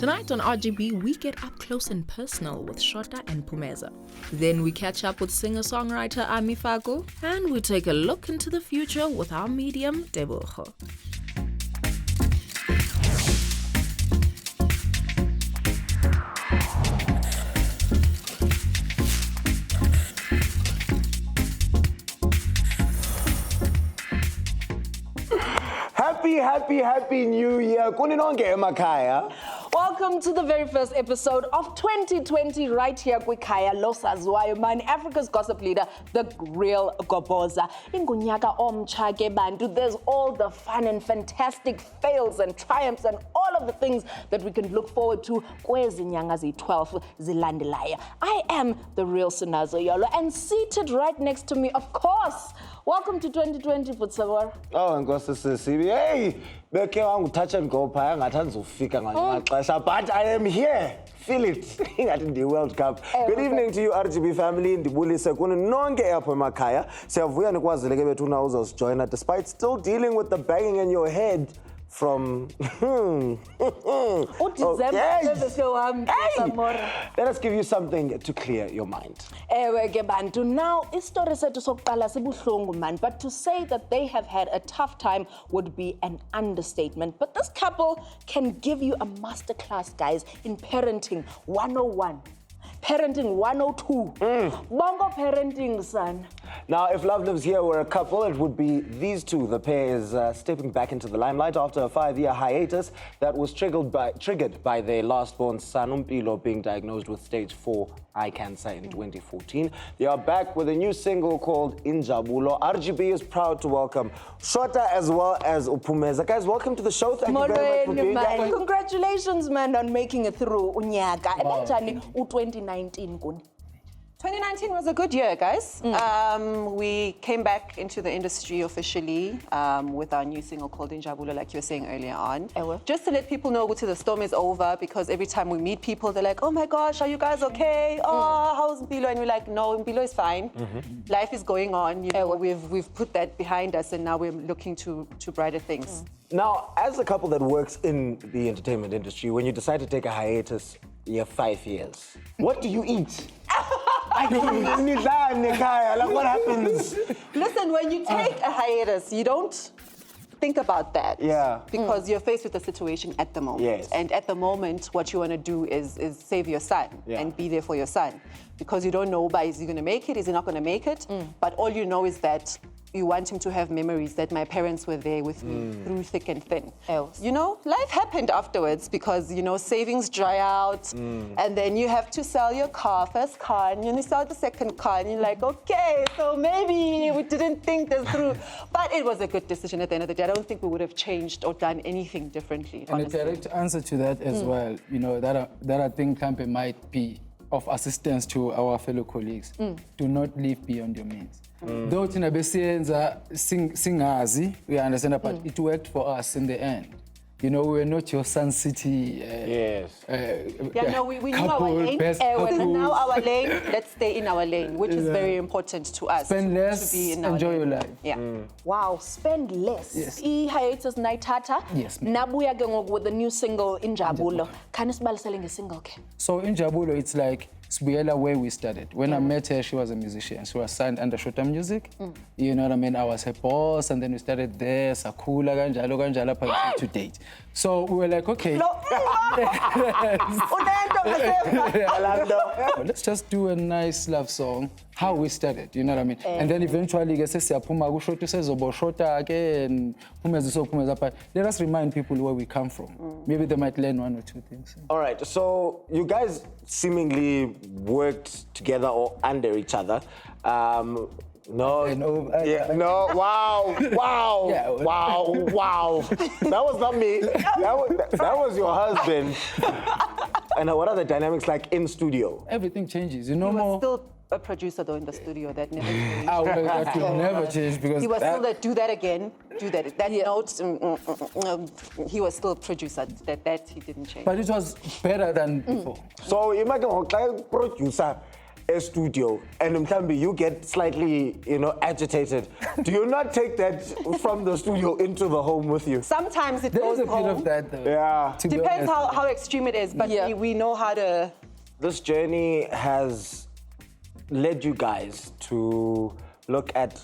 Tonight on RGB, we get up close and personal with Shota and Phumeza. Then we catch up with singer-songwriter Ami Faku, and we take a look into the future with our medium, Tebogo. Happy New Year. Kuninonke emakhaya. Welcome to the very first episode of 2020 right here kwikhaya losazwayo man, Africa's gossip leader, the real Goboza. Ingunyaka omtsha ke bantu, there's all the fun and fantastic fails and triumphs and all of the things that we can look forward to kwezi nyanga zi-12 zilandelayo. I am the real Sinazo Yolo, and seated right next to me, of course, welcome to 2020, Putsawar. Oh, Nkosi Sisibi. Hey, beke wangu touch and go phaya ngathi uzofika ngamaxesha, but I am here. Feel it. In the World Cup. Good evening to you, RGB family. Ndibulise kuninonke apho emakhaya. Siyavuya nikwazile ke bethu na uzosijoina despite still dealing with the banging in your head from Let us give you something to clear your mind. Now, istory sethu sokuqala sibuhlungu man, but to say that they have had a tough time would be an understatement. But this couple can give you a masterclass, guys, in parenting 101. Parenting 102. Bongo parenting, son. Now, if Love Lives Here were a couple, it would be these two. The pair is stepping back into the limelight after a 5-year hiatus that was triggered by their last-born son, Umpilo, being diagnosed with stage 4 eye cancer in 2014. They are back with a new single called Injabulo. RGB is proud to welcome Shota as well as Phumeza. Guys, welcome to the show. Thank you very much for being here. Congratulations, man, on making it through unyaka. Wow. 2019 was a good year, guys. We came back into the industry officially with our new single called Injabulo, like you were saying earlier on. Just to let people know the storm is over, because every time we meet people, they're like, oh my gosh, are you guys okay? Oh, how's Mpilo? And we're like, no, Mpilo is fine. Life is going on. You know, we've put that behind us, and now we're looking to brighter things. Now, as a couple that works in the entertainment industry, when you decide to take a hiatus, you have 5 years. What do you eat? Like, what happens? Listen, when you take a hiatus, you don't think about that. Yeah. Because you're faced with the situation at the moment. Yes. And at the moment, what you want to do is save your son and be there for your son. Because you don't know, is he going to make it? Is he not going to make it? But all you know is that you want him to have memories that my parents were there with me through thick and thin. You know, life happened afterwards because, you know, savings dry out and then you have to sell your first car, and you sell the second car, and you're like, okay, so maybe we didn't think this through. But it was a good decision at the end of the day. I don't think we would have changed or done anything differently, And honestly. a direct answer to that as well, you know, that I think campaign might be of assistance to our fellow colleagues. Do not live beyond your means. Though Tina Besienza singazi, we understand, but it worked for us in the end. You know, we're not your Sun City. We know our lane. This is now our lane. Let's stay in our lane, which is very important to us. Spend less, to be in enjoy your life. Yeah. Wow, spend less. Yes. Hiatus naitata. Yes. Nabuya ke ngoku with the new single Injabulo. Can you spell selling a single? Okay. So Injabulo, it's like Sbuyela where we started. When I met her, she was a musician. She was signed under Shota Music. You know what I mean? I was her boss, and then we started there, Sakula, Ganjalo, to date. So we were like, okay. Let's just do a nice love song. How we started, you know what I mean? And then eventually, let us remind people where we come from. Maybe they might learn one or two things. All right, so you guys seemingly worked together or under each other. Wow, wow. Yeah. Wow. That was not me. That was your husband. And what are the dynamics like in studio? Everything changes, you know. He was more. still a producer though in the studio that never changed. That will never change because he was still that do that again, do that. That note, he was still a producer. That he didn't change. But it was better than before. So imagine a producer. a studio and mhlambi you get slightly, agitated, do you not take that from the studio into the home with you? Sometimes it There goes is a bit home. of that, though. Yeah. to be Depends honest. how extreme it is, but Yeah. we know how to. This journey has led you guys to look at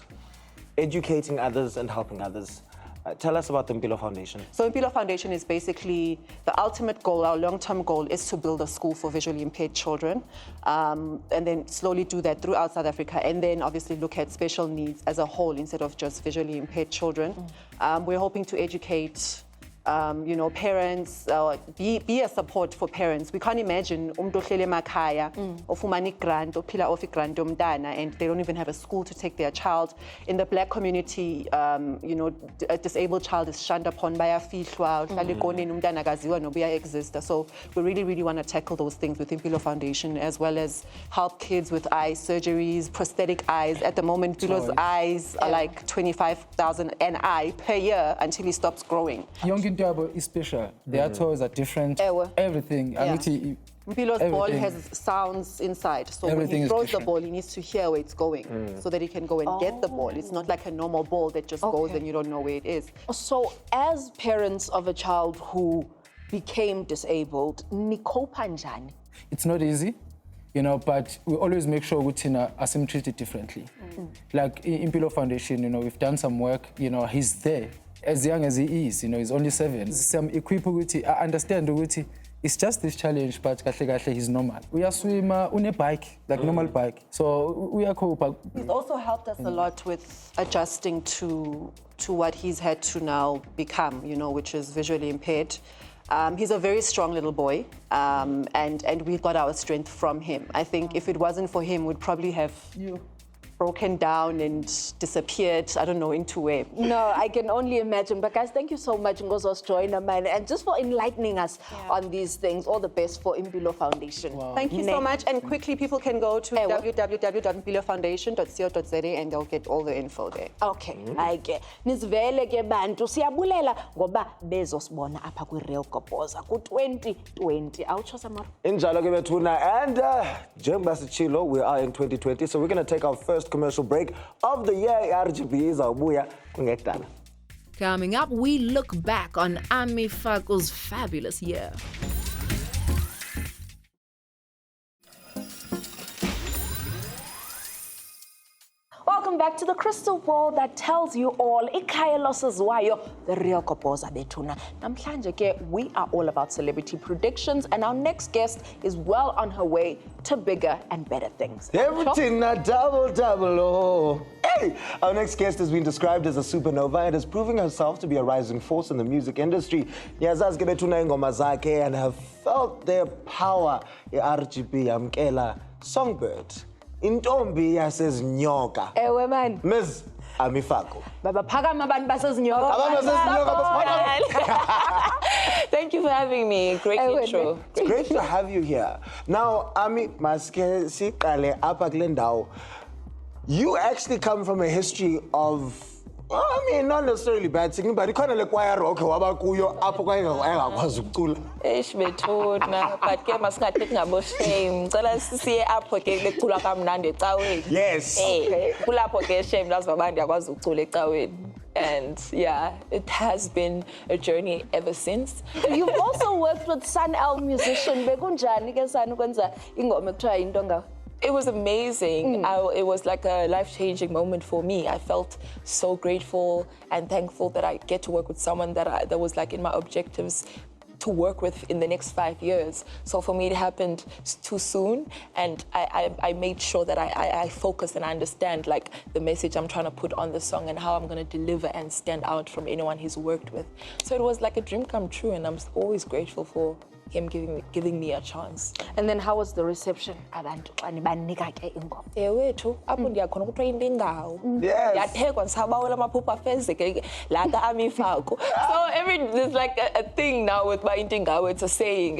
educating others and helping others. Tell us about the Mpilo Foundation. So Mpilo Foundation is basically the ultimate goal, our long-term goal is to build a school for visually impaired children, and then slowly do that throughout South Africa, and then obviously look at special needs as a whole instead of just visually impaired children. We're hoping to educate parents, be a support for parents. We can't imagine umuntu ohleli emakhaya ofumana grant ophila off grant yomntana and they don't even have a school to take their child. In the black community, a disabled child is shunned upon bayafihlwa, uhlala ekoneni umntana akaziwa noba uyayexista. So we really want to tackle those things with Mpilo Foundation, as well as help kids with eye surgeries, prosthetic eyes. At the moment, Mpilo's eyes are like 25,000 an eye per year until he stops growing. Young into is special. Their toys are different. Ewe. Everything. Yeah. Mpilo's ball Everything. has sounds inside, so Everything when he is throws the different. ball, he needs to hear where it's going, so that he can go and get the ball. It's not like a normal ball that just goes and you don't know where it is. So, as parents of a child who became disabled, nikopa njani? It's not easy, but we always make sure we are treated differently. Like in Mpilo Foundation, we've done some work, he's there. As young as he is, he's only 7. Some equip I understand it's just this challenge, but he's normal. We are swimmer, on a bike, like normal bike. So we are cool. He's also helped us a lot with adjusting to what he's had to now become, which is visually impaired. He's a very strong little boy, and we got our strength from him. I think if it wasn't for him, we'd probably have broken down and disappeared, I don't know, into where. No, I can only imagine. But guys, thank you so much, Ngozo's joiner, man, and just for enlightening us on these things. All the best for Mpilo Foundation. Wow. Thank you so much. And quickly, people can go to www.mpilofoundation.co.za and they'll get all the info there. Okay, ayike. Nizivele ke bantu siyabulela ngoba bezosibona apha kwi-Real Gqobhoza ku-2020. Awutsho Samara? Injalo ke bethuna, and njengoba sichilo, we are in 2020, so we're going to take our first commercial break of the year. RGB izawubuya kungekudala. Coming up, we look back on Ami Faku's fabulous year. Welcome back to the crystal ball that tells you all. Ikhaya losazwayo, the Real Gqobhoza bethuna. Namhlanje ke, we are all about celebrity predictions, and our next guest is well on her way to bigger and better things. Everything a double, oh. Hey! Our next guest has been described as a supernova and is proving herself to be a rising force in the music industry. Niyazazi ke bethuna ingoma zakhe and have felt their power. RGB yamkela Songbird. Intombi yasezinyoka. Ewe man. Ms. Ami Faku. Baba phakama abantu basezinyoka. Abantu basezinyoka. Thank you for having me. Great intro. It's great to have you here. Now, Ami, maske siqale apha kule ndawo. You actually come from a history of, I mean, not necessarily bad singing, but you kind of like choir rock waba kuyo apho kwayengakwazi ukucula. Eish bethuna, but ke masingathethi ngabo shame. Ngicela siye apho ke lecula kamnandi ecaweni. Yes. Kulapho ke shame lazi baba ndiyakwazi ukucula ecaweni. And yeah, it has been a journey ever since. You've also worked with Sun El musician. Bekunjani ke Sun ukwenza ingoma ekuthiwa into ngawe? It was amazing. It was like a life-changing moment for me. I felt so grateful and thankful that I get to work with someone that was like in my objectives to work with in the next 5 years. So for me, it happened too soon, and I made sure that I focus and I understand like the message I'm trying to put on the song and how I'm going to deliver and stand out from anyone he's worked with. So it was like a dream come true, and I'm always grateful for him giving me a chance. And then how was the reception? Abantu banika ke ingoma. Wethu apho ndiyakhona ukuthiwa into ingawo. Yes. Ndiyathekwa ndisabawela amaphupha afezeke la ka Ami Faku. So there's like a thing now with my into ingawo. It's a saying,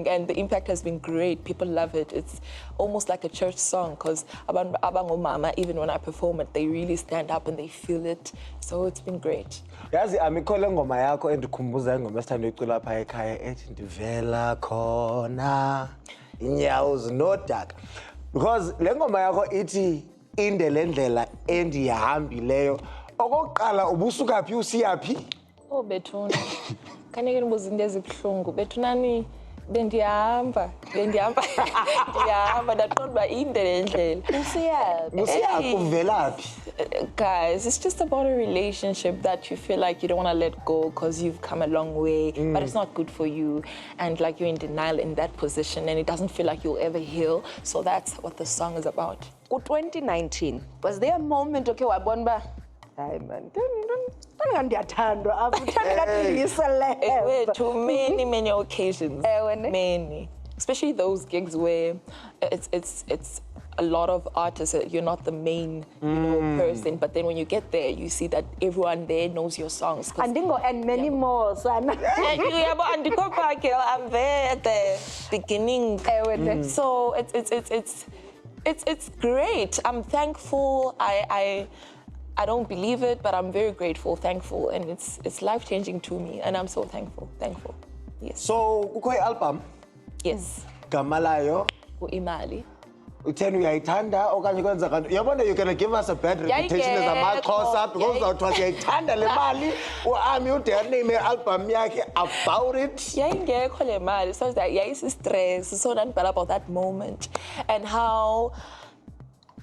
and the impact has been great. People love it. It's almost like a church song because abangomama, even when I perform it, they really stand up and they feel it. So it's been great. Yazi amikhole ngoma yakho endikhumbuza ingoma esithanda uyicula apha ekhaya ethi ndivela khona inyawo zinodaka. Because le ngoma yakho ithi inde le ndlela endihambileyo. Okokuqala ubusuka phi usiyaphi? Oh Bethuna. Kanike nibuza into ezibuhlungu. Bethunani bendihamba ndaqonda uba inde le ndlela. Usiyaphi uvelaphi? Guys, it's just about a relationship that you feel like you don't want to let go because you've come a long way, but it's not good for you. And like you're in denial in that position and it doesn't feel like you'll ever heal. So that's what the song is about. 2019, was there a moment, okay, wabona ba, hayi man, ndiyathandwa It were too many occasions. Many. Especially those gigs where it's a lot of artists, you're not the main person, but then when you get there, you see that everyone there knows your songs. And many more, son. I'm there at the beginning. So it's great. I'm thankful. I don't believe it, but I'm very grateful, thankful, and it's life-changing to me, and I'm so thankful. Yes. So, ukho album? Yes. Gamalayo? Imali. Utheni uyayithanda okanye kwenza kanti uyabona you're going to give us a bad reputation as amaXhosa because uzawuthi uyayithanda le mali uAmi ude name album yakhe about it. Yayingekho le mali, so that yayisi-stress, so bad about that moment and how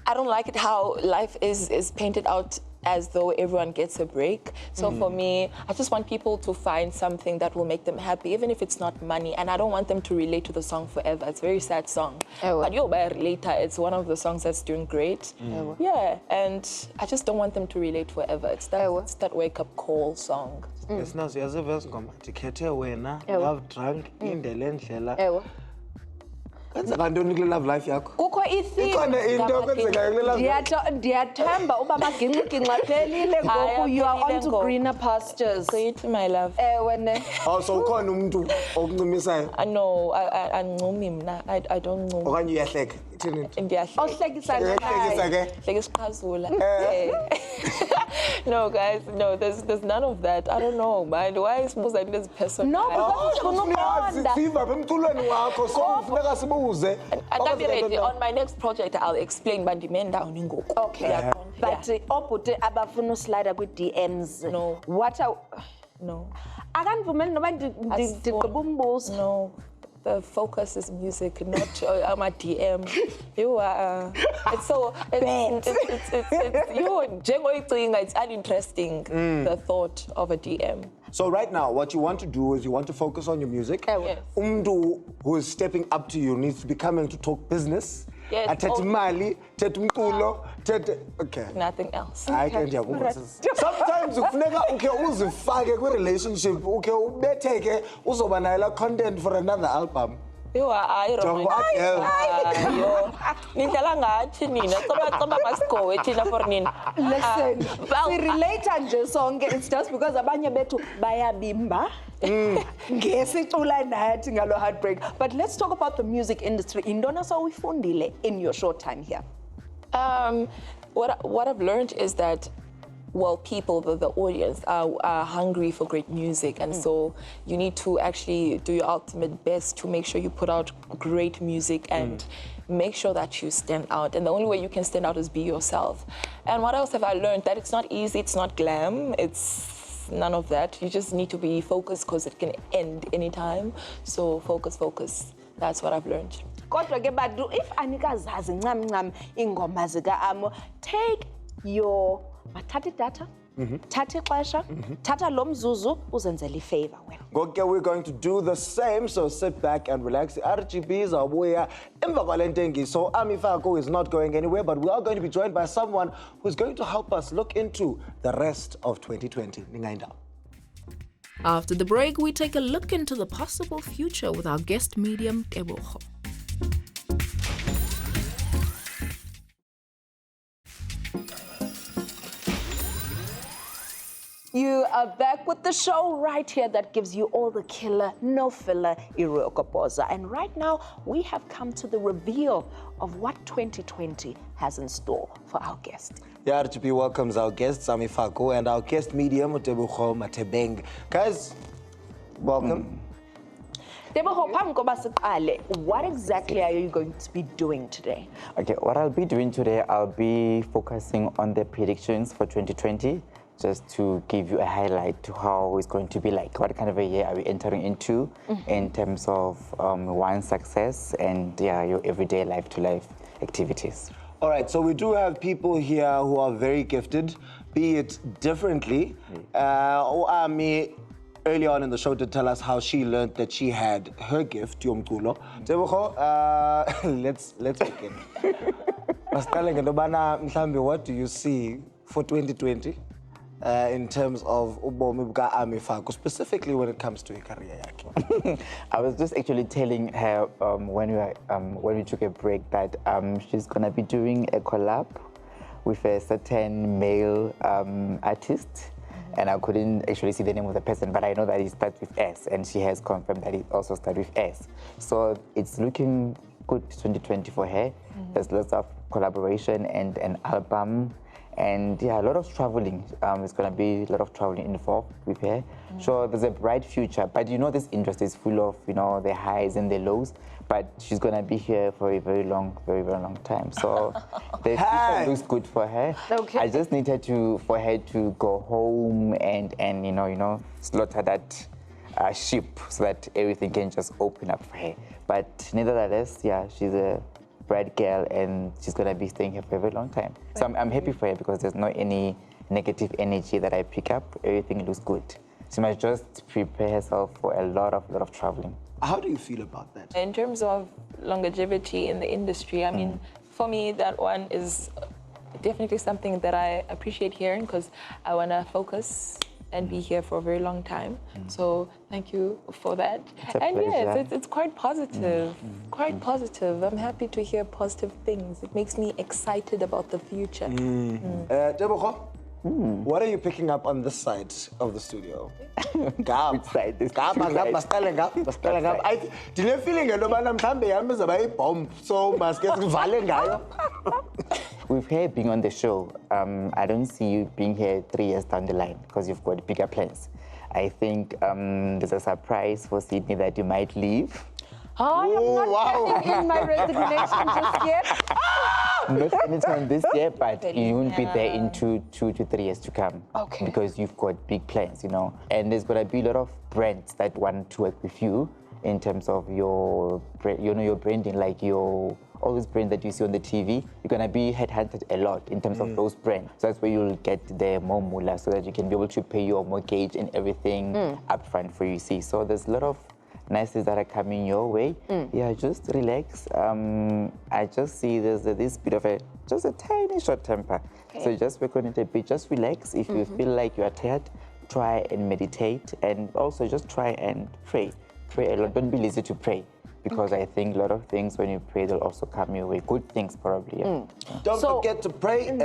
I don't like it how life is painted out as though everyone gets a break. So for me, I just want people to find something that will make them happy, even if it's not money. And I don't want them to relate to the song forever. It's a very sad song. But you'll buy it later. It's one of the songs that's doing great. Yeah, and I just don't want them to relate forever. It's that wake-up call song. Yes, now siyaziva ngoma ndikhethe wena, love drunk, inde le ndlela. Kwenza kantoni kule love life yakho? Kukho i-theme. Ikhona into kwenzeka kule love life. Ndiyathemba uba maginxiginxa phelile ngoku you are on to greener pastures. Great, my love. Ne. Oh, so ukhona umuntu okuncimisayo? No, angincumi mna. I don't ncuma. Okanye uyahleka? Ithini? Ndiyahleka. Ohlekisa naye. Uyahlekisa ke? Hlekisa isiqhazula. No, guys, no, there's none of that. I don't know, man. Why is Musa in this person? No, because unoqonda. Siva emculweni wakho so kufuneka sibuze. On my next project I'll explain but demand down ngoku. Okay. But obhuti abafuna uslida kwi-DMs. No. What are No. akanivumeli noba ndigqiba umbuzo. No. The focus is music, not my DM. You are. It's so. It's it's uninteresting. The thought of a DM. So right now, what you want to do is you want to focus on your music. Yes. Umntu who is stepping up to you needs to be coming to talk business. Yes. Athethe imali, thethe umculo, thethe okay. Nothing else. Hayi ke ndiyakuva. Sometimes kufuneka ukhe uzifake kwi relationship, ukhe ubetheke uzoba nayo la content for another album. You are romantic. Nindlela ngathi nina coba masikowe thina for nina. Listen, we relate nje sonke. It's just because abanye bethu bayabimba. Ngesicula nathi ngalo heartbreak. But let's talk about the music industry. Indona sawuyifundile in your short time here. What I've learned is that people, the audience are hungry for great music, and so you need to actually do your ultimate best to make sure you put out great music and make sure that you stand out. And the only way you can stand out is be yourself. And what else have I learned? That it's not easy, it's not glam, it's none of that. You just need to be focused because it can end anytime. So focus. That's what I've learned. Kodwa ke badu, if anikazazi ncam ingoma zika-Amo, take your thatha idatha, thatha ixesha, thatha lo mzuzu uzenzele ifavor wena. Okay, we're going to do the same, so sit back and relax. RGB is abuya emva kwale ntengiso. So Ami Faku is not going anywhere, but we are going to be joined by someone who's going to help us look into the rest of 2020. After the break, we take a look into the possible future with our guest medium, Tebogo. You are back with the show right here that gives you all the killer, no filler, Irokopoza. And right now, we have come to the reveal of what 2020 has in store for our guest. Yeah, RGB welcomes our guests, Ami Faku, and our guest medium, Tebogo Mathebeng. Guys, welcome. Tebogo, phambi koba siqale, what exactly are you going to be doing today? Okay, what I'll be doing today, I'll be focusing on the predictions for 2020, just to give you a highlight to how it's going to be like. What kind of a year are we entering into in terms of one success and your everyday life-to-life activities. All right, so we do have people here who are very gifted, be it differently. Ami, early on in the show, did tell us how she learned that she had her gift, Yomkulo. Tebogo, let's begin. What do you see for 2020 in terms of ubomi buka Ami Faku, specifically when it comes to her career? I was just actually telling her when we took a break that she's gonna be doing a collab with a certain male artist, and I couldn't actually see the name of the person, but I know that it starts with S, and she has confirmed that it also starts with S. So it's looking good 2020 for her. There's lots of collaboration and an album. And yeah, a lot of traveling. There's going to be a lot of traveling involved with her. So there's a bright future. But you know, this industry is full of, the highs and the lows. But she's going to be here for a very long time. So the future looks good for her. Okay. I just need for her to go home and slaughter that ship so that everything can just open up for her. But nevertheless, yeah, she's a bright girl and she's going to be staying here for a very long time. So I'm happy for her because there's no any negative energy that I pick up. Everything looks good. She must just prepare herself for a lot of traveling. How do you feel about that? In terms of longevity in the industry, I mean, for me, that one is definitely something that I appreciate hearing because I want to focus and be here for a very long time. So thank you for that. And yes, it's quite positive, quite positive. I'm happy to hear positive things. It makes me excited about the future. Tebogo, what are you picking up on this side of the studio? Which side? This Gap. Didn't feeling so must get With her being on the show, I don't see you being here 3 years down the line because you've got bigger plans. I think there's a surprise for Sydney that you might leave. I am not turning in my resignation just yet. Not anytime this year, but you won't be there in 2 to 3 years to come. Okay. Because you've got big plans, And there's gonna be a lot of brands that want to work with you in terms of your branding, like all these brands that you see on the TV. You're gonna be headhunted a lot in terms of those brands. So that's where you'll get the more moolah so that you can be able to pay your mortgage and everything upfront for you, see. So there's a lot of nice things that are coming your way. Yeah, just relax. I just see there's this bit of a tiny short temper. Okay. So just work on it a bit, just relax. If you feel like you are tired, try and meditate, and also just try and pray. Pray a lot, don't be lazy to pray. Because I think a lot of things, when you pray, they'll also come your way. Good things, probably, yeah. Don't forget to pray.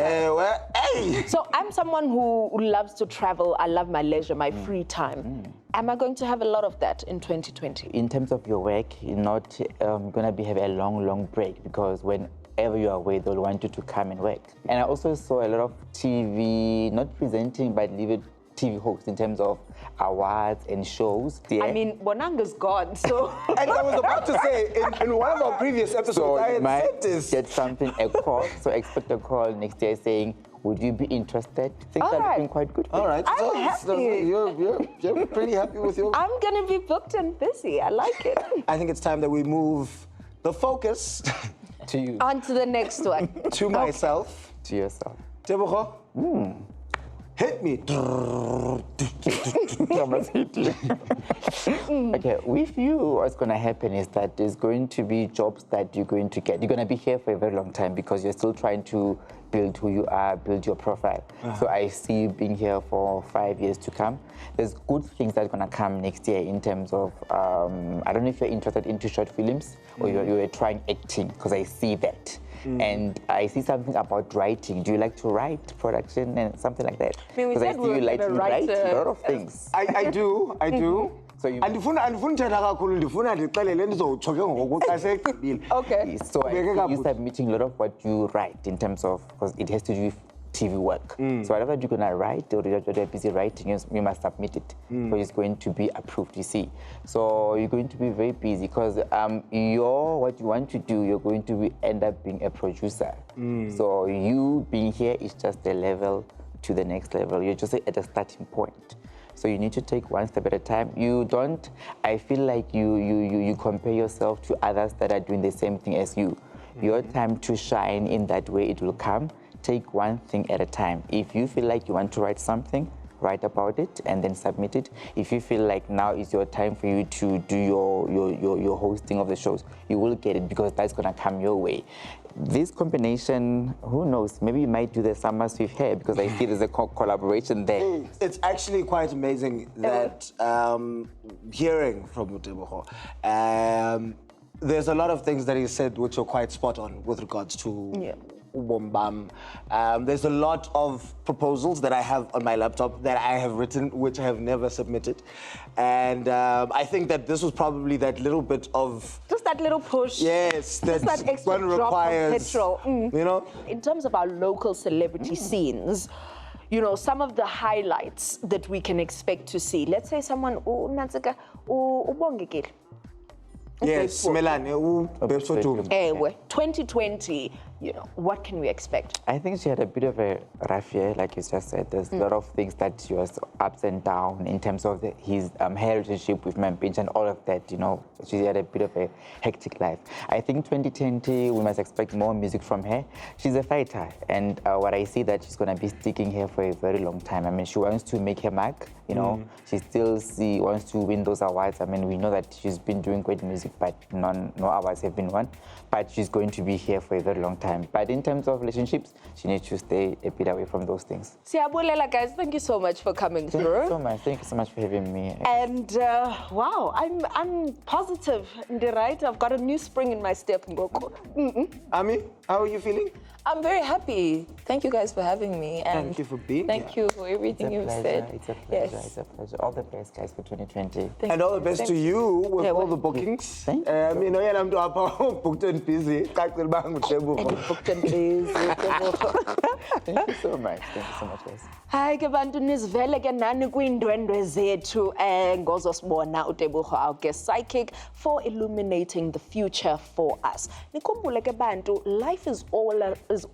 So I'm someone who loves to travel. I love my leisure, my free time. Am I going to have a lot of that in 2020? In terms of your work, you're not going to have a long break because whenever you're away, they'll want you to come and work. And I also saw a lot of TV, not presenting, but leave it TV hosts in terms of awards and shows. Yeah. I mean, Bonanga's gone, so... And I was about to say, in one of our previous episodes, I had said this. Get something, a call, so expect a call next year saying, would you be interested? Things are looking quite good. All right. I'm happy. You're pretty happy with your... I'm going to be booked and busy. I like it. I think it's time that we move the focus... to you. On to the next one. To myself. To yourself. Tebogo. Hit me. Okay, with you, what's going to happen is that there's going to be jobs that you're going to get. You're going to be here for a very long time because you're still trying to build who you are, build your profile. So I see you being here for 5 years to come. There's good things that are going to come next year in terms of, I don't know if you're interested into short films or you're trying acting, because I see that. And I see something about writing. Do you like to write, production, and something like that? Because I see you like to write a lot of things. I do. So you... andifuna uthetha kakhulu, ndifuna ndixelele ndizotsho ke ngoku xa segqibile. Okay. So I see you submitting a lot of what you write in terms of, because it has to do with TV work. So whatever you're gonna write or you're busy writing, you must submit it because it's going to be approved, you see. So you're going to be very busy because what you want to do, you're going to end up being a producer. So you being here is just a level to the next level. You're just at a starting point. So you need to take one step at a time. I feel like you compare yourself to others that are doing the same thing as you. Your time to shine in that way, it will come. Take one thing at a time. If you feel like you want to write something, write about it and then submit it. If you feel like now is your time for you to do your hosting of the shows, you will get it because that's gonna come your way. This combination, who knows, maybe you might do the summers with her because I see there's a collaboration there. It's actually quite amazing that hearing from Tebogo, there's a lot of things that he said which are quite spot on with regards to Ubombam. There's a lot of proposals that I have on my laptop that I have written, which I have never submitted. And I think that this was probably that little bit of... Just that little push. Yes, that extra one requires, drop of petrol. You know? In terms of our local celebrity scenes, you know, some of the highlights that we can expect to see. Let's say someone, Ubongekile. Yes, Melanie, 2020, you know, what can we expect? I think she had a bit of a rough year, like you just said. There's a lot of things that she was ups and down in terms of his her relationship with Mampinch and all of that, you know. She had a bit of a hectic life. I think 2020, we must expect more music from her. She's a fighter, and what I see that she's going to be sticking here for a very long time. I mean, she wants to make her mark, you know. She still wants to win those awards. I mean, we know that she's been doing great music, but no awards have been won. But she's going to be here for a very long time. But in terms of relationships, she needs to stay a bit away from those things. Siyabulela, guys, thank you so much for coming through. Thank you so much. Thank you so much for having me. And wow, I'm positive, right? I've got a new spring in my step. Ami, how are you feeling? I'm very happy. Thank you guys for having me. And thank you for being here. Thank you for everything you've said. It's a pleasure. Yes. It's a pleasure. All the best, guys, for 2020. And all the best to you with all the bookings. Thank you. You know, I'm booked and busy. Booked and busy. Thank you so much. Thank you so much, guys. Hi, ke bantu nizivele ke nani kwindwendwe zethu ngozosibona uTebogo, our guest psychic, for illuminating the future for us. Nikhumbule ke bantu, life is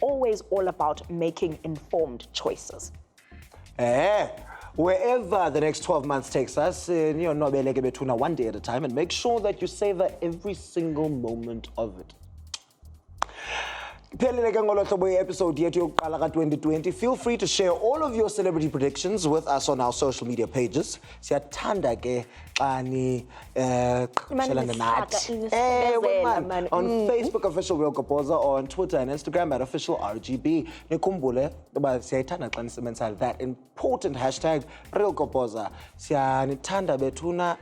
always all about making informed choices. Wherever the next 12 months takes us, one day at a time, and make sure that you savor every single moment of it. Episode 2020. Feel free to share all of your celebrity predictions with us on our social media pages. On Facebook, official Real Goboza, or on Twitter and Instagram at official RGB. That important hashtag Real Goboza.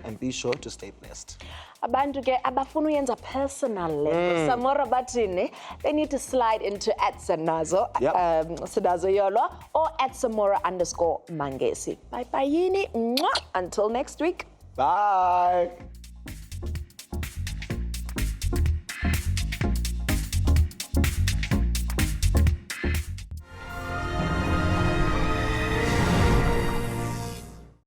And be sure to stay blessed. Abantu ke abafuna uyenza personal level samora bathini, they need to slide into @Sanazo Yolo or @Samora_Mangesi. Bye bye yini. Until next week. Bye.